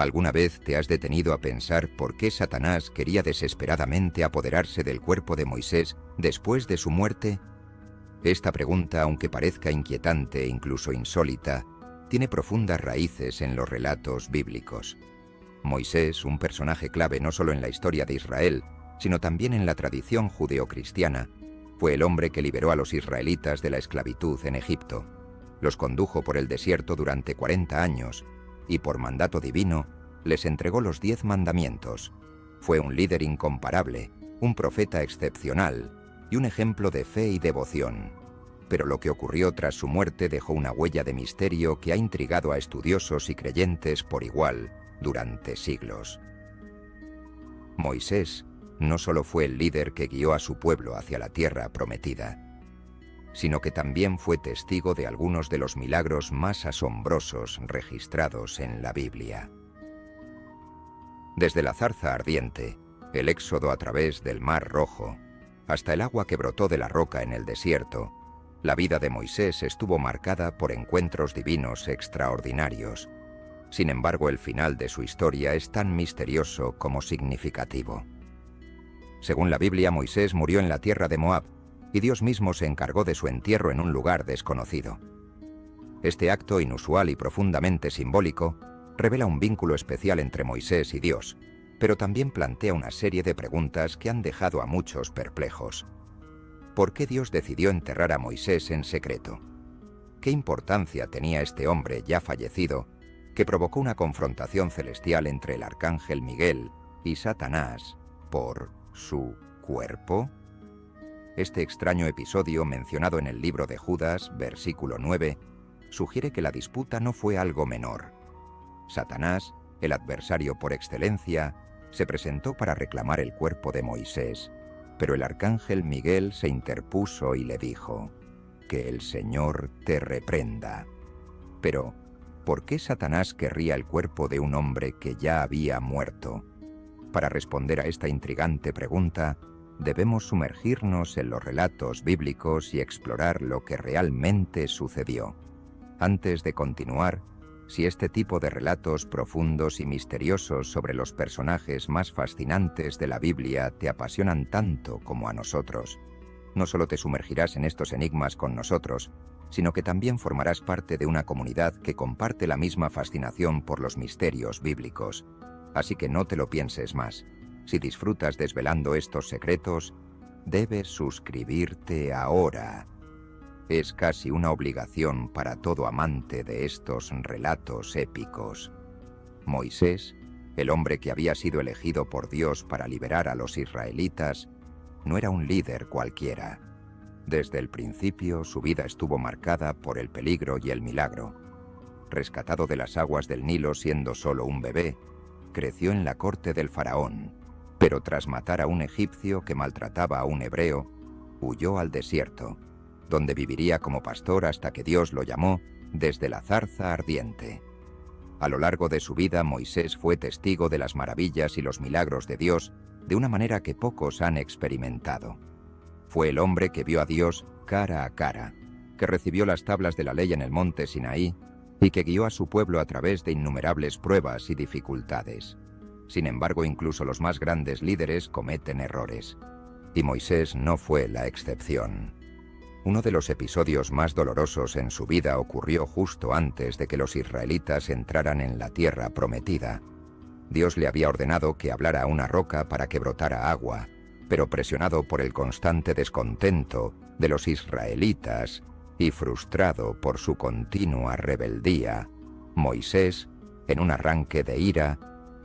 ¿Alguna vez te has detenido a pensar por qué Satanás quería desesperadamente apoderarse del cuerpo de Moisés después de su muerte? Esta pregunta, aunque parezca inquietante e incluso insólita, tiene profundas raíces en los relatos bíblicos. Moisés, un personaje clave no solo en la historia de Israel, sino también en la tradición judeocristiana, fue el hombre que liberó a los israelitas de la esclavitud en Egipto. Los condujo por el desierto durante 40 años y por mandato divino les entregó los 10 mandamientos. Fue un líder incomparable, un profeta excepcional y un ejemplo de fe y devoción. Pero lo que ocurrió tras su muerte dejó una huella de misterio que ha intrigado a estudiosos y creyentes por igual durante siglos. Moisés no solo fue el líder que guió a su pueblo hacia la tierra prometida, sino que también fue testigo de algunos de los milagros más asombrosos registrados en la Biblia. Desde la zarza ardiente, el éxodo a través del Mar Rojo, hasta el agua que brotó de la roca en el desierto, la vida de Moisés estuvo marcada por encuentros divinos extraordinarios. Sin embargo, el final de su historia es tan misterioso como significativo. Según la Biblia, Moisés murió en la tierra de Moab, y Dios mismo se encargó de su entierro en un lugar desconocido. Este acto inusual y profundamente simbólico revela un vínculo especial entre Moisés y Dios, pero también plantea una serie de preguntas que han dejado a muchos perplejos. ¿Por qué Dios decidió enterrar a Moisés en secreto? ¿Qué importancia tenía este hombre ya fallecido que provocó una confrontación celestial entre el arcángel Miguel y Satanás por su cuerpo? Este extraño episodio, mencionado en el libro de Judas, versículo 9, sugiere que la disputa no fue algo menor. Satanás, el adversario por excelencia, se presentó para reclamar el cuerpo de Moisés, pero el arcángel Miguel se interpuso y le dijo: «Que el Señor te reprenda». Pero, ¿por qué Satanás querría el cuerpo de un hombre que ya había muerto? Para responder a esta intrigante pregunta, debemos sumergirnos en los relatos bíblicos y explorar lo que realmente sucedió. Antes de continuar, si este tipo de relatos profundos y misteriosos sobre los personajes más fascinantes de la Biblia te apasionan tanto como a nosotros, no solo te sumergirás en estos enigmas con nosotros, sino que también formarás parte de una comunidad que comparte la misma fascinación por los misterios bíblicos. Así que no te lo pienses más. Si disfrutas desvelando estos secretos, debes suscribirte ahora. Es casi una obligación para todo amante de estos relatos épicos. Moisés, el hombre que había sido elegido por Dios para liberar a los israelitas, no era un líder cualquiera. Desde el principio, su vida estuvo marcada por el peligro y el milagro. Rescatado de las aguas del Nilo siendo solo un bebé, creció en la corte del faraón, pero tras matar a un egipcio que maltrataba a un hebreo, huyó al desierto, donde viviría como pastor hasta que Dios lo llamó desde la zarza ardiente. A lo largo de su vida, Moisés fue testigo de las maravillas y los milagros de Dios de una manera que pocos han experimentado. Fue el hombre que vio a Dios cara a cara, que recibió las tablas de la ley en el monte Sinaí y que guió a su pueblo a través de innumerables pruebas y dificultades. Sin embargo, incluso los más grandes líderes cometen errores, y Moisés no fue la excepción. Uno de los episodios más dolorosos en su vida ocurrió justo antes de que los israelitas entraran en la tierra prometida. Dios le había ordenado que hablara a una roca para que brotara agua, pero presionado por el constante descontento de los israelitas y frustrado por su continua rebeldía, Moisés, en un arranque de ira,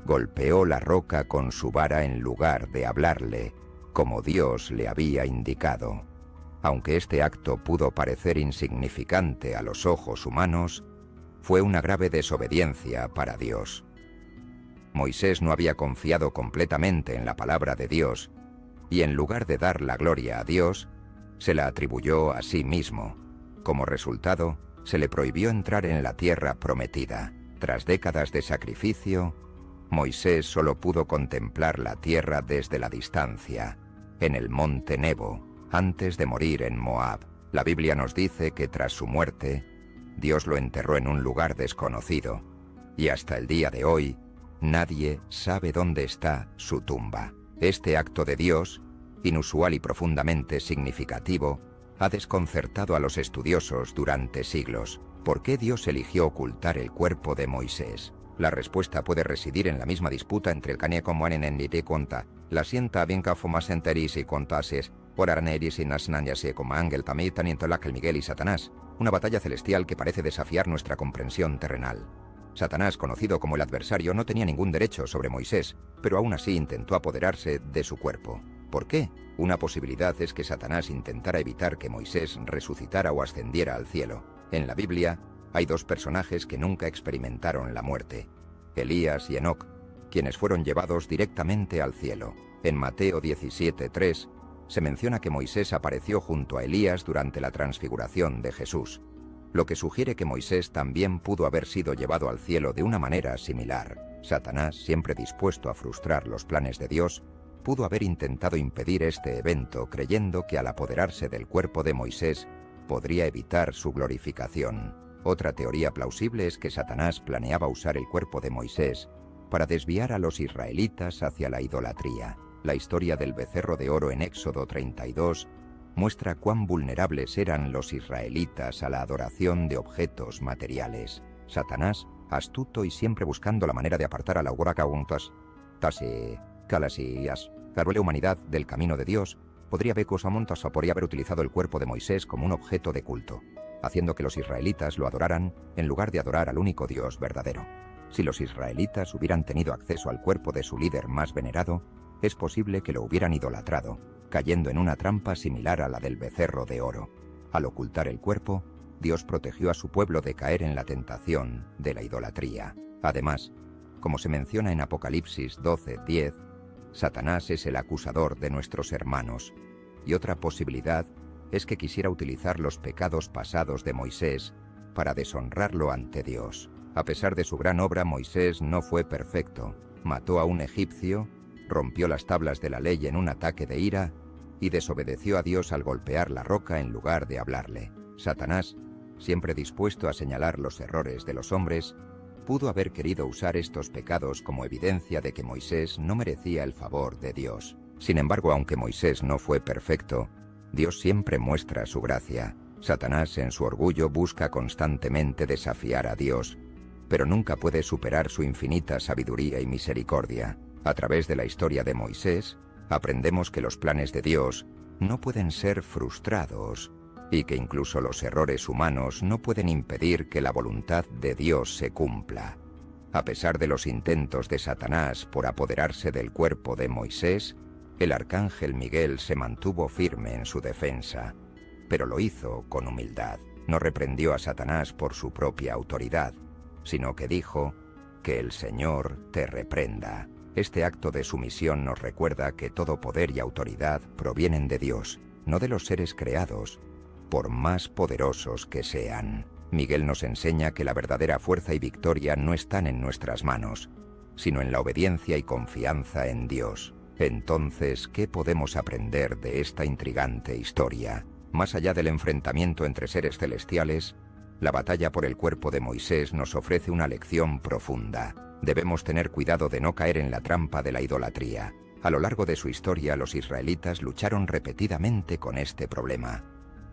golpeó la roca con su vara en lugar de hablarle, como Dios le había indicado. Aunque este acto pudo parecer insignificante a los ojos humanos, fue una grave desobediencia para Dios. Moisés no había confiado completamente en la palabra de Dios, y en lugar de dar la gloria a Dios, se la atribuyó a sí mismo. Como resultado, se le prohibió entrar en la tierra prometida. Tras décadas de sacrificio, Moisés solo pudo contemplar la tierra desde la distancia, en el monte Nebo, antes de morir en Moab. La Biblia nos dice que tras su muerte, Dios lo enterró en un lugar desconocido, y hasta el día de hoy, Nadie sabe dónde está su tumba. Este acto de Dios, inusual y profundamente significativo, ha desconcertado a los estudiosos durante siglos. ¿Por qué Dios eligió ocultar el cuerpo de Moisés? La respuesta puede residir en la misma disputa entre el Kanye como en y conta, la sienta bien más enteris y contases, por arneris y nasnanyase como ángel también tanientolac el Miguel y Satanás, una batalla celestial que parece desafiar nuestra comprensión terrenal. Satanás, conocido como el adversario, no tenía ningún derecho sobre Moisés, pero aún así intentó apoderarse de su cuerpo. ¿Por qué? Una posibilidad es que Satanás intentara evitar que Moisés resucitara o ascendiera al cielo. En la Biblia hay dos personajes que nunca experimentaron la muerte, Elías y Enoc, quienes fueron llevados directamente al cielo. En Mateo 17:3 se menciona que Moisés apareció junto a Elías durante la transfiguración de Jesús, lo que sugiere que Moisés también pudo haber sido llevado al cielo de una manera similar. Satanás, siempre dispuesto a frustrar los planes de Dios, pudo haber intentado impedir este evento creyendo que al apoderarse del cuerpo de Moisés podría evitar su glorificación. Otra teoría plausible es que Satanás planeaba usar el cuerpo de Moisés para desviar a los israelitas hacia la idolatría. La historia del becerro de oro en Éxodo 32 muestra cuán vulnerables eran los israelitas a la adoración de objetos materiales. Satanás, astuto y siempre buscando la manera de apartar a la Ugoracauntas, Tasi, Calasías, la humanidad del camino de Dios, podría haber utilizado el cuerpo de Moisés como un objeto de culto, haciendo que los israelitas lo adoraran en lugar de adorar al único Dios verdadero. Si los israelitas hubieran tenido acceso al cuerpo de su líder más venerado, es posible que lo hubieran idolatrado, cayendo en una trampa similar a la del becerro de oro. Al ocultar el cuerpo, Dios protegió a su pueblo de caer en la tentación de la idolatría. Además, como se menciona en Apocalipsis 12:10, Satanás es el acusador de nuestros hermanos, y otra posibilidad es que quisiera utilizar los pecados pasados de Moisés para deshonrarlo ante Dios. A pesar de su gran obra, Moisés no fue perfecto. Mató a un egipcio, rompió las tablas de la ley en un ataque de ira y desobedeció a Dios al golpear la roca en lugar de hablarle. Satanás, siempre dispuesto a señalar los errores de los hombres, pudo haber querido usar estos pecados como evidencia de que Moisés no merecía el favor de Dios. Sin embargo, aunque Moisés no fue perfecto, Dios siempre muestra su gracia. Satanás, en su orgullo, busca constantemente desafiar a Dios, pero nunca puede superar su infinita sabiduría y misericordia. A través de la historia de Moisés, aprendemos que los planes de Dios no pueden ser frustrados y que incluso los errores humanos no pueden impedir que la voluntad de Dios se cumpla. A pesar de los intentos de Satanás por apoderarse del cuerpo de Moisés, el arcángel Miguel se mantuvo firme en su defensa, pero lo hizo con humildad. No reprendió a Satanás por su propia autoridad, sino que dijo: «Que el Señor te reprenda». Este acto de sumisión nos recuerda que todo poder y autoridad provienen de Dios, no de los seres creados, por más poderosos que sean. Miguel nos enseña que la verdadera fuerza y victoria no están en nuestras manos, sino en la obediencia y confianza en Dios. Entonces, ¿qué podemos aprender de esta intrigante historia? Más allá del enfrentamiento entre seres celestiales, la batalla por el cuerpo de Moisés nos ofrece una lección profunda. Debemos tener cuidado de no caer en la trampa de la idolatría. A lo largo de su historia, los israelitas lucharon repetidamente con este problema,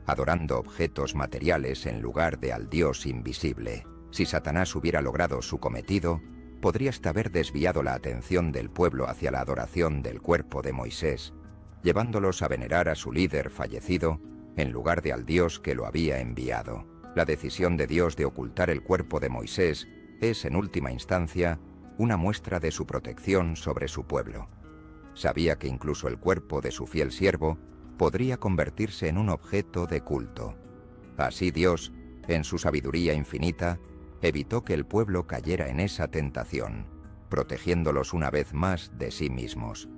adorando objetos materiales en lugar de al Dios invisible. Si Satanás hubiera logrado su cometido, podría hasta haber desviado la atención del pueblo hacia la adoración del cuerpo de Moisés, llevándolos a venerar a su líder fallecido en lugar de al Dios que lo había enviado. La decisión de Dios de ocultar el cuerpo de Moisés es, en última instancia, una muestra de su protección sobre su pueblo. Sabía que incluso el cuerpo de su fiel siervo podría convertirse en un objeto de culto. Así Dios, en su sabiduría infinita, evitó que el pueblo cayera en esa tentación, protegiéndolos una vez más de sí mismos.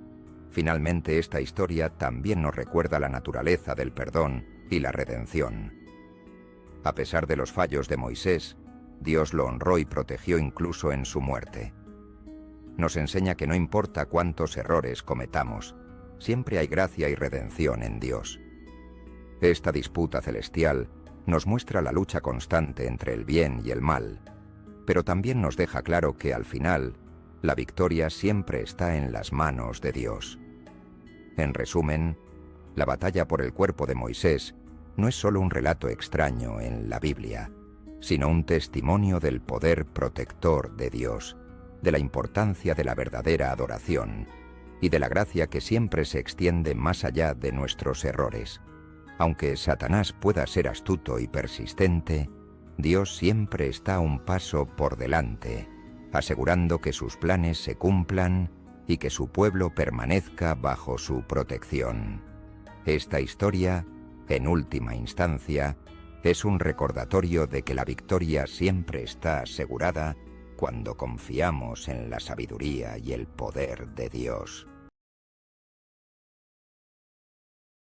Finalmente, esta historia también nos recuerda la naturaleza del perdón y la redención. A pesar de los fallos de Moisés, Dios lo honró y protegió incluso en su muerte. Nos enseña que no importa cuántos errores cometamos, siempre hay gracia y redención en Dios. Esta disputa celestial nos muestra la lucha constante entre el bien y el mal, pero también nos deja claro que al final, La victoria siempre está en las manos de Dios. En resumen, la batalla por el cuerpo de Moisés no es solo un relato extraño en la Biblia, sino un testimonio del poder protector de Dios, de la importancia de la verdadera adoración y de la gracia que siempre se extiende más allá de nuestros errores. Aunque Satanás pueda ser astuto y persistente, Dios siempre está un paso por delante, asegurando que sus planes se cumplan y que su pueblo permanezca bajo su protección. Esta historia, en última instancia, es un recordatorio de que la victoria siempre está asegurada cuando confiamos en la sabiduría y el poder de Dios.